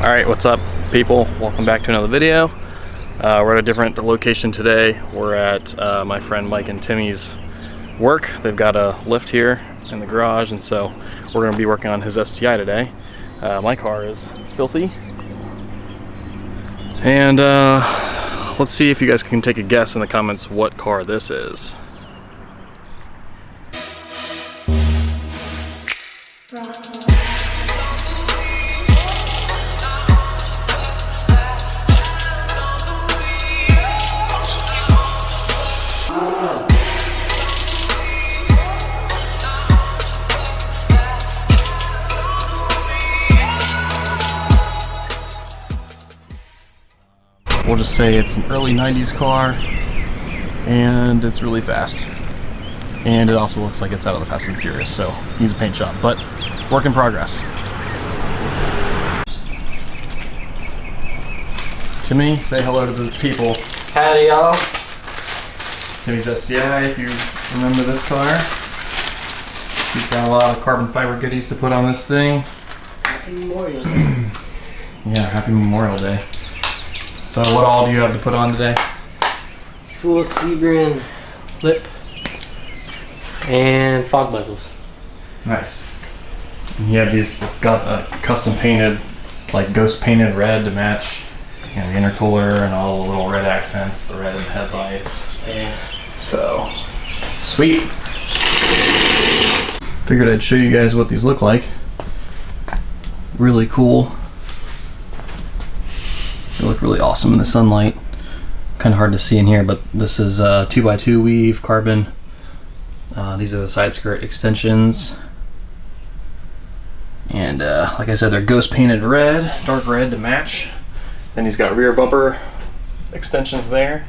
Alright, what's up people? Welcome back to another video. We're at a different location today. We're at my friend Mike and Timmy's work. They've got a lift here in the garage, and so we're going to be working on his STI today. My car is filthy. And let's see if you guys can take a guess in the comments what car this is. We'll just say it's an early 90s car, and it's really fast. And it also looks like it's out of the Fast and Furious, so needs a paint job, but work in progress. Timmy, say hello to the people. Howdy, y'all. Timmy's STI, if you remember this car. He's got a lot of carbon fiber goodies to put on this thing. Happy Memorial Day. Yeah, happy Memorial Day. So what all do you have to put on today? Full Seibon lip and fog muzzles. Nice. And you have these custom painted, like ghost painted red to match, you know, the intercooler and all the little red accents, the red headlights. Yeah. So, sweet. Figured I'd show you guys what these look like. Really cool. They look really awesome in the sunlight. Kind of hard to see in here, but this is 2x2 weave carbon. These are the side skirt extensions. And like I said, they're ghost painted red, dark red to match. Then he's got rear bumper extensions there.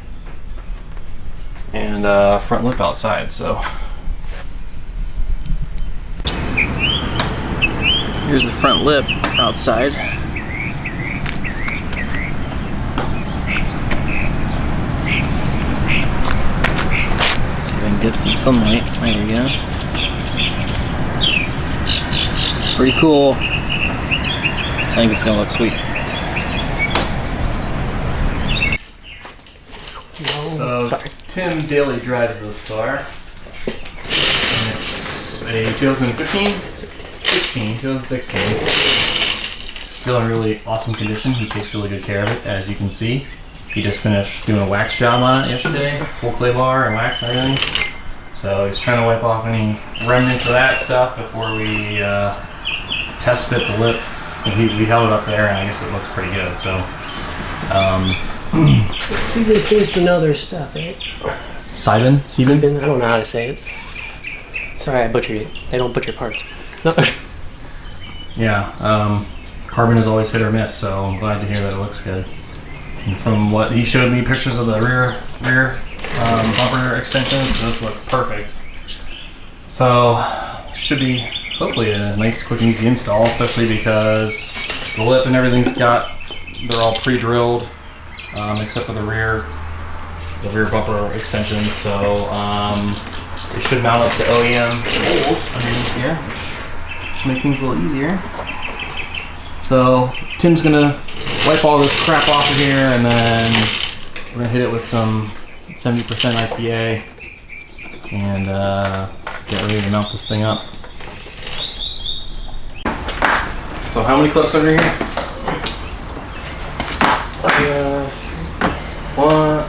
And front lip outside, so. Here's the front lip outside. Get some sunlight. There we go. Pretty cool. I think it's gonna look sweet. So Tim daily drives this car. And it's a 2016. Still in really awesome condition. He takes really good care of it, as you can see. He just finished doing a wax job on it yesterday, full clay bar and wax and everything. So he's trying to wipe off any remnants of that stuff before we test fit the lip. And we held it up there, and I guess it looks pretty good. So, Seibon seems to know their stuff, right? Seibon? Seibon? I don't know how to say it. Sorry, I butchered it. They don't butcher parts. No. Yeah, carbon is always hit or miss, so I'm glad to hear that it looks good. And from what he showed me, pictures of the rear bumper extensions, those look perfect. So should be hopefully a nice, quick, and easy install, especially because the lip and everything's they're all pre-drilled, except for the rear bumper extensions. So they should mount up to OEM holes underneath here, which should make things a little easier. So Tim's gonna wipe all this crap off of here, and then we're gonna hit it with some 70% IPA and get ready to mount this thing up. So how many clips under here? One.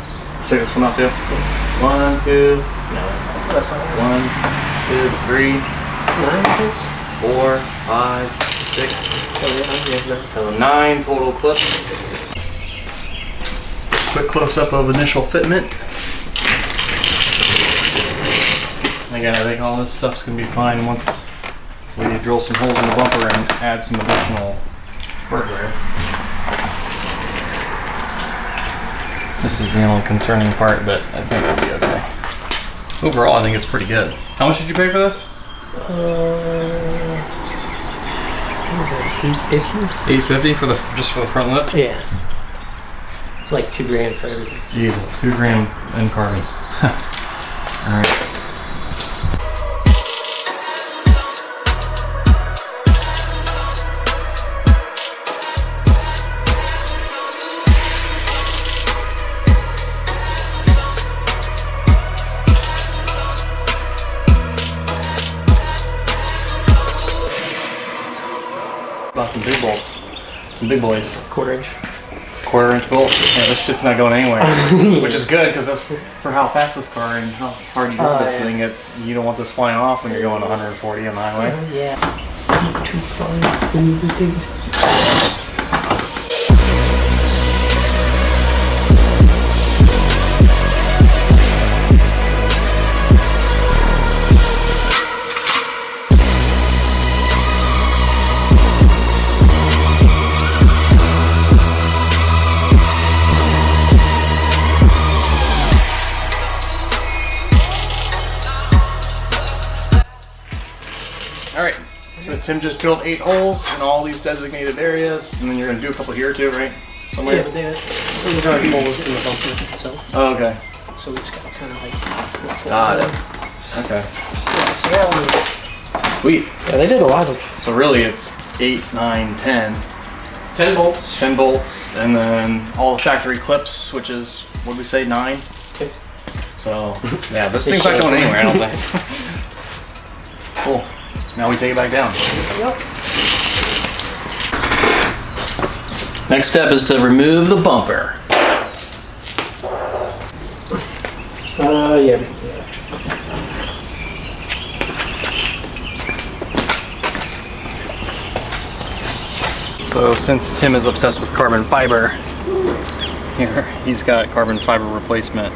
Take this one out too. 1, 2. No, that's not. 1, 2, 3, 4, 5, 6. So 9 total clips. Quick close-up of initial fitment. Again, I think all this stuff's going to be fine once we drill some holes in the bumper and add some additional hardware. This is the only concerning part, but I think it'll be okay. Overall, I think it's pretty good. How much did you pay for this? $850 for just for the front lip? Yeah. It's like $2,000 for everything. Jesus, $2,000 in carbon. All right. bolts. Some big boys. Quarter-inch. Quarter-inch bolts. Yeah, this shit's not going anywhere. Which is good, because that's for how fast this car and how hard you drive this thing. You don't want this flying off when you're going 140 on the highway. Yeah. Too far. Alright, so Tim just drilled 8 holes in all these designated areas, and then you're going to do a couple here too, right? Somewhere? Yeah, but so there's already holes in the bumper itself. Oh, okay. So we just got to kind of like... Got it. Okay. Yeah, so yeah, Sweet. yeah, they did a lot of... So really it's 8, 9, 10. 10 bolts. 10 bolts, and then all the factory clips, which is, what did we say, 9? Okay. So, yeah, this thing's not going anywhere, I don't think. Cool. Now we take it back down. Next step is to remove the bumper. Yeah. So since Tim is obsessed with carbon fiber, here he's got carbon fiber replacement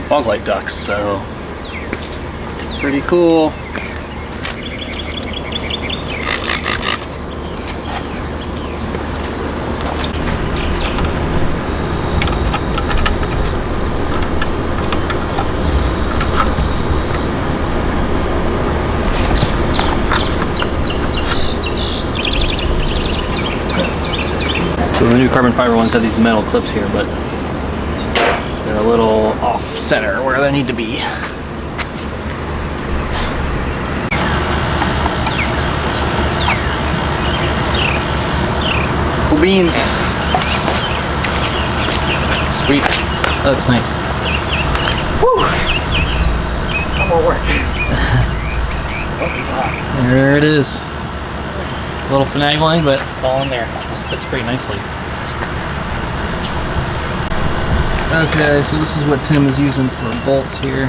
fog light ducts, so pretty cool. So the new carbon fiber ones have these metal clips here, but they're a little off center where they need to be. Cool beans. Sweet. That looks nice. Woo! No more work. What is that? There it is. A little finagling, but it's all in there. Fits pretty nicely. Okay, so this is what Tim is using for bolts here.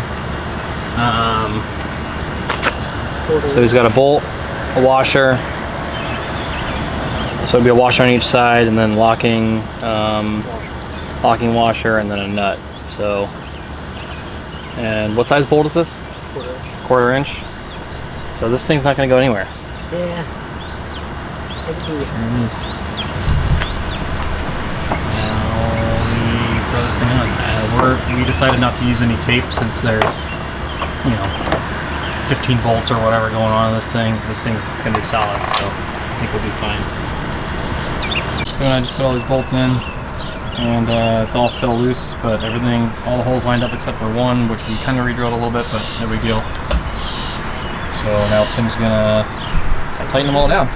So he's got a bolt, a washer. So it'd be a washer on each side, and then locking washer, and then a nut. So, and what size bolt is this? Quarter inch. So this thing's not going to go anywhere. Yeah. There it is. Now we throw this thing on. We decided not to use any tape since there's, 15 bolts or whatever going on in this thing. This thing's going to be solid, so I think we'll be fine. So I just put all these bolts in, and it's all still loose, but everything, all the holes lined up except for one, which we kind of re-drilled a little bit, but no big deal. So now Tim's going to tighten them all down.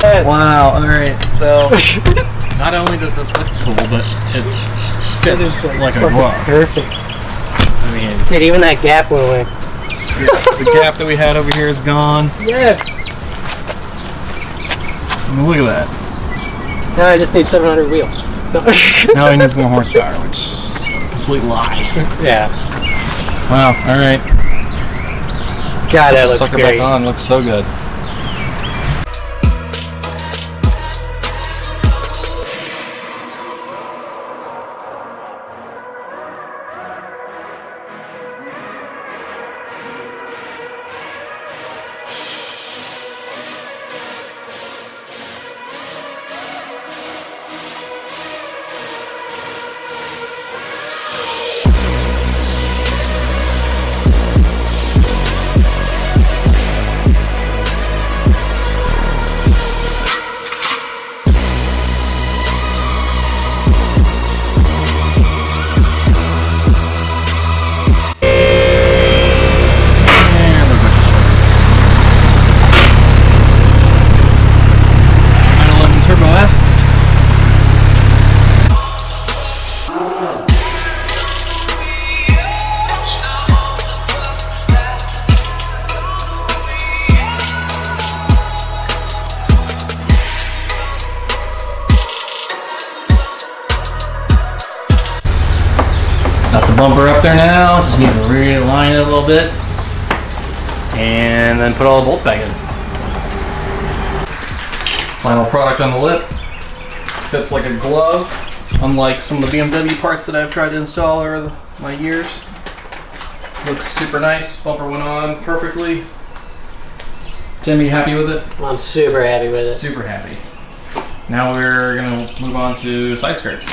Yes. Wow, alright, so not only does this look cool, but it fits like a glove. Perfect. I mean, Dude, even that gap went away. the gap that we had over here is gone. Yes! I mean, look at that. Now I just need 700 wheel. No. Now he needs more horsepower, which is a complete lie. Yeah. Wow, alright. God, that looks Suck it great. back on, looks so good. Got the bumper up there now. Just need to realign it a little bit. And then put all the bolts back in. Final product on the lip. Fits like a glove, unlike some of the BMW parts that I've tried to install over my years. Looks super nice. Bumper went on perfectly. Tim, you happy with it? I'm super happy with it. Super happy. Now we're gonna move on to side skirts.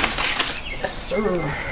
Yes, sir.